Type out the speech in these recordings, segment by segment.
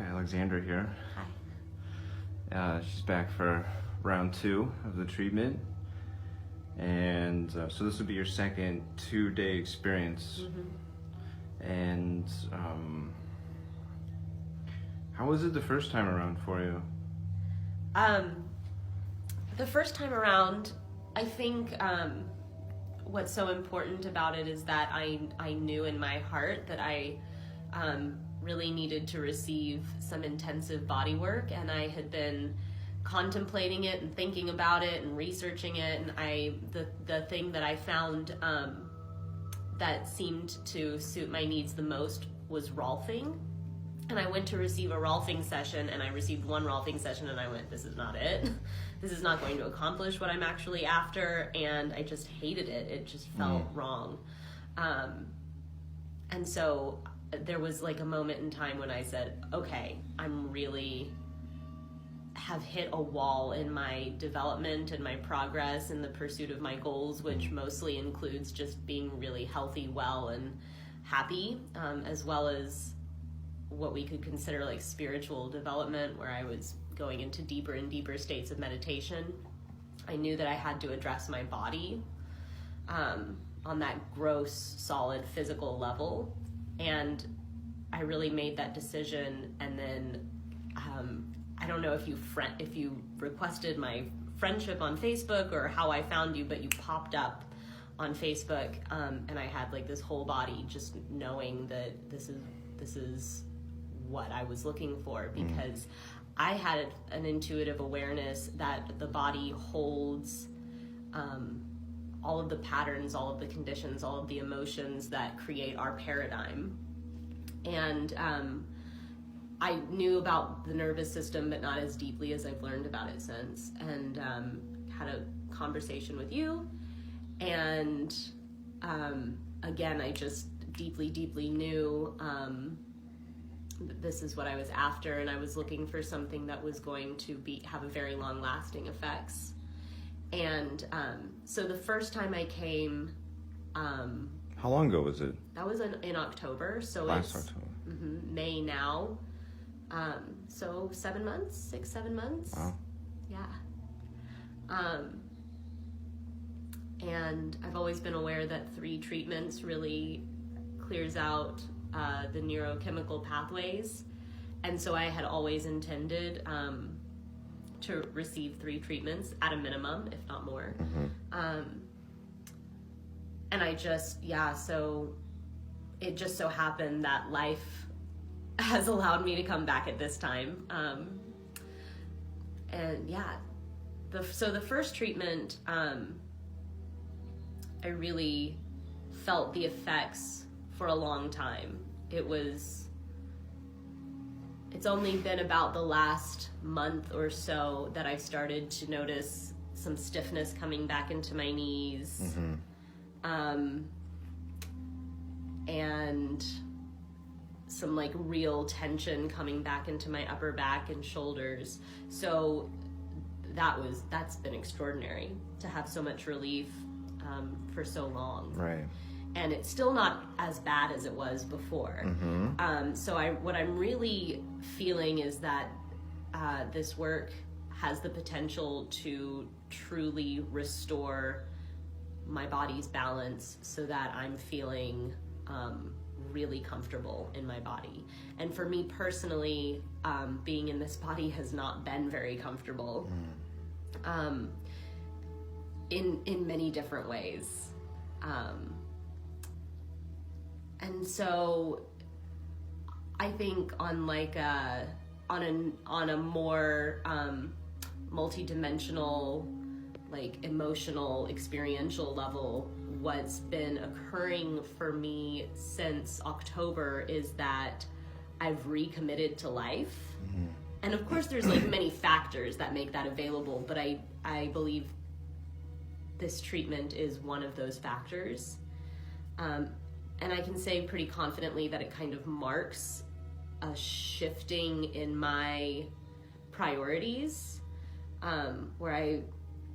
Okay, Alexandra here. Hi. She's back for round 2 of the treatment. And so this will be your second 2-day experience. Mm-hmm. And how was it the first time around for you? The first time around, I think what's so important about it is that I knew in my heart that I really needed to receive some intensive body work, and I had been contemplating it and thinking about it and researching it, and the thing that I found that seemed to suit my needs the most was Rolfing. And I went to receive a Rolfing session, and I received one Rolfing session, and I went, this is not it. This is not going to accomplish what I'm actually after, and I just hated it. It just felt wrong. And so there was like a moment in time when I said, okay, I'm really have hit a wall in my development and my progress in the pursuit of my goals, which mostly includes just being really healthy, well, and happy, as well as what we could consider like spiritual development, where I was going into deeper and deeper states of meditation. I knew that I had to address my body on that gross, solid physical level, and I really made that decision. And then I don't know if you requested my friendship on Facebook or how I found you, but you popped up on Facebook, and I had like this whole body just knowing that this is what I was looking for, because I had an intuitive awareness that the body holds all of the patterns, all of the conditions, all of the emotions that create our paradigm. And I knew about the nervous system, but not as deeply as I've learned about it since, and had a conversation with you. And again, I just deeply knew this is what I was after, and I was looking for something that was going to have a very long lasting effects. And so the first time I came, how long ago was it? That was in October, so last it's October. May now, so 7 months, 6-7 months. Wow. Yeah. And I've always been aware that 3 treatments really clears out the neurochemical pathways, and so I had always intended to receive 3 treatments at a minimum, if not more. And I just, so it just so happened that life has allowed me to come back at this time. And yeah, so the first treatment, I really felt the effects for a long time. It's only been about the last month or so that I've started to notice some stiffness coming back into my knees, and some like real tension coming back into my upper back and shoulders. So that's been extraordinary to have so much relief for so long. Right. And it's still not as bad as it was before. So what I'm really feeling is that this work has the potential to truly restore my body's balance, so that I'm feeling really comfortable in my body. And for me personally, being in this body has not been very comfortable in many different ways. And so I think on like on a more multidimensional, like emotional, experiential level, what's been occurring for me since October is that I've recommitted to life. And of course there's like many factors that make that available, but I believe this treatment is one of those factors. And I can say pretty confidently that it kind of marks a shifting in my priorities, where I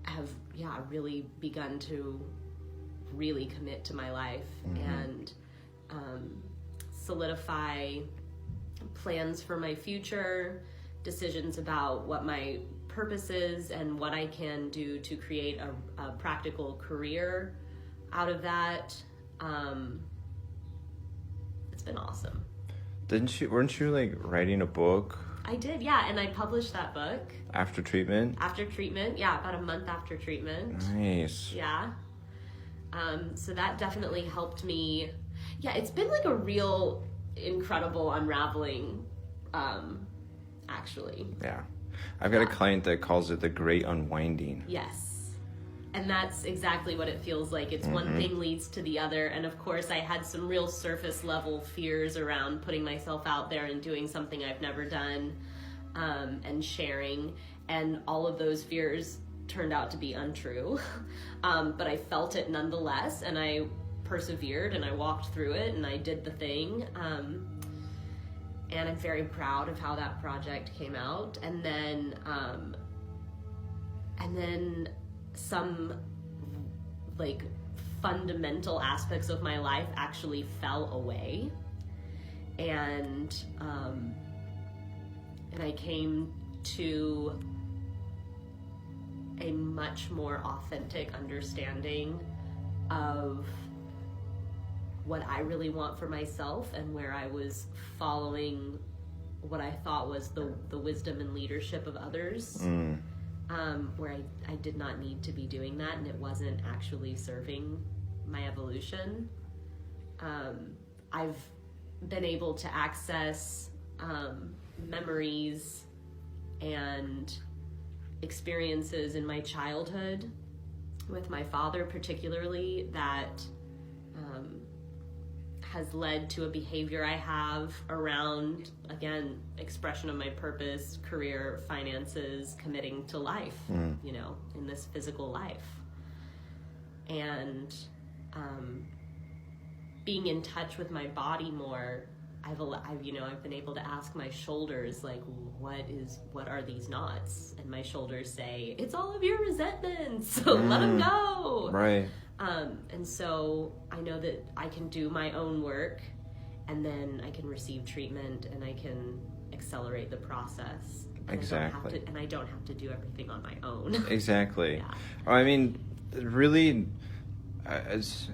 have, really begun to really commit to my life and solidify plans for my future, decisions about what my purpose is and what I can do to create a practical career out of that. It's been awesome. Weren't you like writing a book? I did, yeah, and I published that book. After treatment? After treatment, yeah, about a month after treatment. Nice. Yeah. So that definitely helped me. Yeah, it's been like a real incredible unraveling, actually. Yeah. I've got a client that calls it the great unwinding. Yes. And that's exactly what it feels like. It's one thing leads to the other. And of course, I had some real surface level fears around putting myself out there and doing something I've never done, and sharing. And all of those fears turned out to be untrue. But I felt it nonetheless, and I persevered, and I walked through it, and I did the thing. And I'm very proud of how that project came out. And then some like fundamental aspects of my life actually fell away, and I came to a much more authentic understanding of what I really want for myself, and where I was following what I thought was the wisdom and leadership of others. Where I did not need to be doing that, and it wasn't actually serving my evolution. I've been able to access memories and experiences in my childhood with my father particularly that has led to a behavior I have around, again, expression of my purpose, career, finances, committing to life, you know, in this physical life. And being in touch with my body more, I've been able to ask my shoulders, like, what are these knots? And my shoulders say, it's all of your resentments, so let them go. Right. And so I know that I can do my own work, and then I can receive treatment, and I can accelerate the process. And Exactly. I don't have to do everything on my own. Exactly. Yeah. I mean, really, it's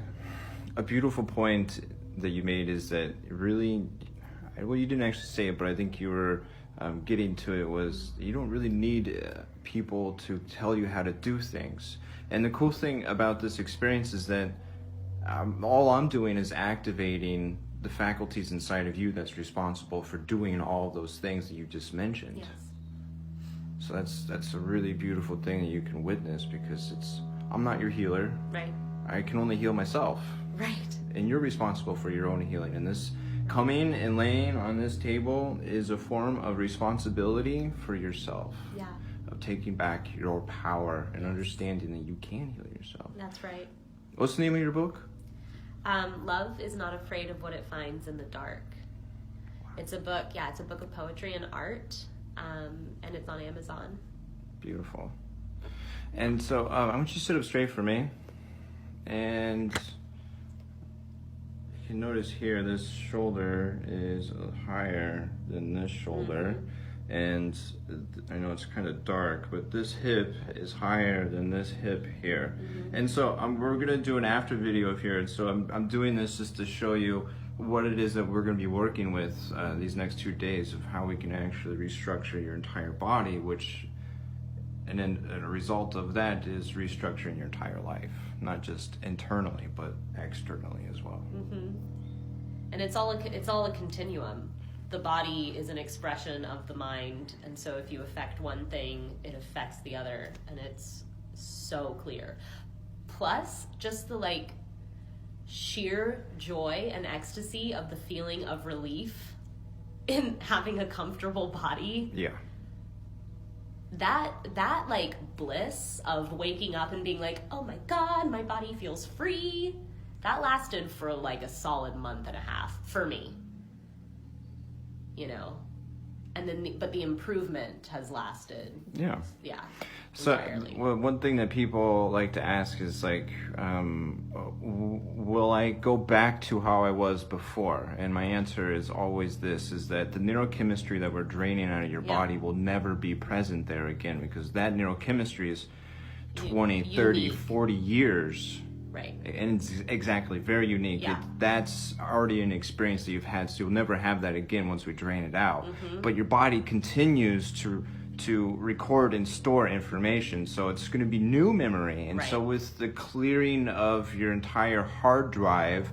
a beautiful point that you made is that really, well, you didn't actually say it, but I think you were getting to it, was you don't really need people to tell you how to do things. And the cool thing about this experience is that all I'm doing is activating the faculties inside of you that's responsible for doing all those things that you just mentioned. Yes. So that's a really beautiful thing that you can witness, because I'm not your healer. Right. I can only heal myself. Right. And you're responsible for your own healing. And this coming and laying on this table is a form of responsibility for yourself. Yeah. Of taking back your power and understanding that you can heal yourself. That's right. What's the name of your book? Love is Not Afraid of What It Finds in the Dark. Wow. It's a book of poetry and art, and it's on Amazon. Beautiful. And so I want you to sit up straight for me, and you can notice here this shoulder is higher than this shoulder. And I know it's kind of dark, but this hip is higher than this hip here. And so we're gonna do an after video here. And so I'm doing this just to show you what it is that we're gonna be working with these next 2 days, of how we can actually restructure your entire body, and then a result of that is restructuring your entire life, not just internally, but externally as well. And it's all a continuum. The body is an expression of the mind, and so if you affect one thing, it affects the other, and it's so clear. Plus, just the sheer joy and ecstasy of the feeling of relief in having a comfortable body. Yeah. That bliss of waking up and being like, oh my God, my body feels free. That lasted for a solid month and a half for me. You know, and then but the improvement has lasted. Yeah. Yeah. So, entirely. well, one thing that people like to ask is like, will I go back to how I was before? And my answer is always this: is that the neurochemistry that we're draining out of your body will never be present there again, because that neurochemistry is 20, 30, Unique. 40 years. Right. And it's exactly very unique. Yeah. That's already an experience that you've had, so you'll never have that again once we drain it out. Mm-hmm. But your body continues to record and store information, so it's going to be new memory. And so with the clearing of your entire hard drive,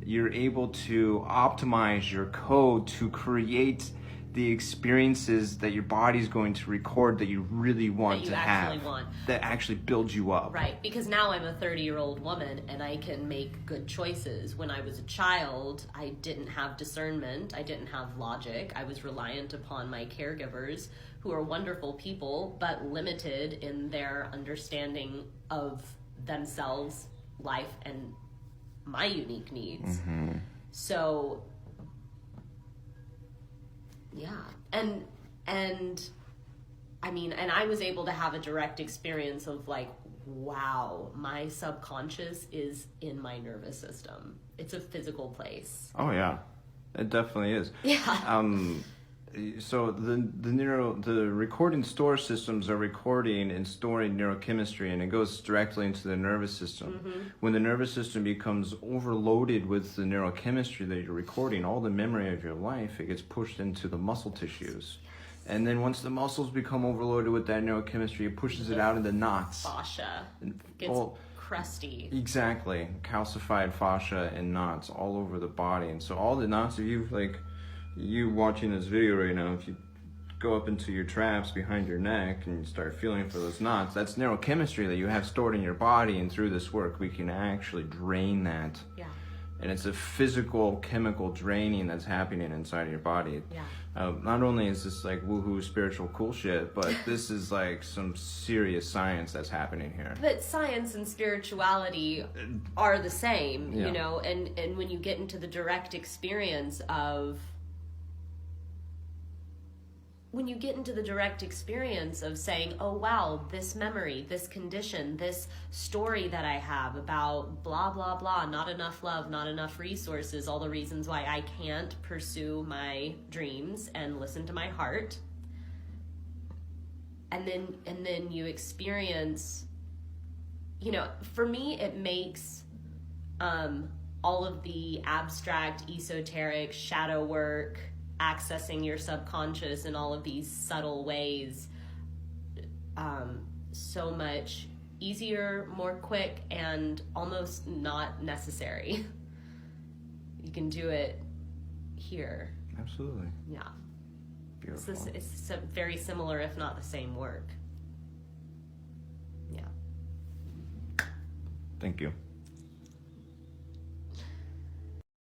you're able to optimize your code to create the experiences that your body's going to record that you really want to have, that actually builds you up. Right, because now I'm a 30-year-old woman and I can make good choices. When I was a child, I didn't have discernment, I didn't have logic, I was reliant upon my caregivers, who are wonderful people, but limited in their understanding of themselves, life, and my unique needs. Mm-hmm. So, yeah. And I mean, and I was able to have a direct experience of like, wow, my subconscious is in my nervous system. It's a physical place. Oh yeah, it definitely is. Yeah. So the record and store systems are recording and storing neurochemistry, and it goes directly into the nervous system. Mm-hmm. When the nervous system becomes overloaded with the neurochemistry that you're recording, all the memory of your life, it gets pushed into the muscle tissues. And then once the muscles become overloaded with that neurochemistry, it pushes it out into knots. Fascia gets crusty. Exactly. Calcified fascia and knots all over the body. And so all the knots, if you've you watching this video right now, if you go up into your traps behind your neck and you start feeling for those knots, that's neurochemistry that you have stored in your body, and through this work we can actually drain that. Yeah. And it's a physical, chemical draining that's happening inside of your body. Yeah. Not only is this like woohoo spiritual cool shit, but this is like some serious science that's happening here. But science and spirituality are the same, Yeah. you know, and when you get into the direct experience of saying, oh wow, this memory, this condition, this story that I have about blah, blah, blah, not enough love, not enough resources, all the reasons why I can't pursue my dreams and listen to my heart. And then you experience, you know, for me, it makes all of the abstract, esoteric, shadow work, accessing your subconscious in all of these subtle ways so much easier, more quick, and almost not necessary. You can do it here. Absolutely. Yeah. Beautiful. It's very similar, if not the same work. Yeah. Thank you.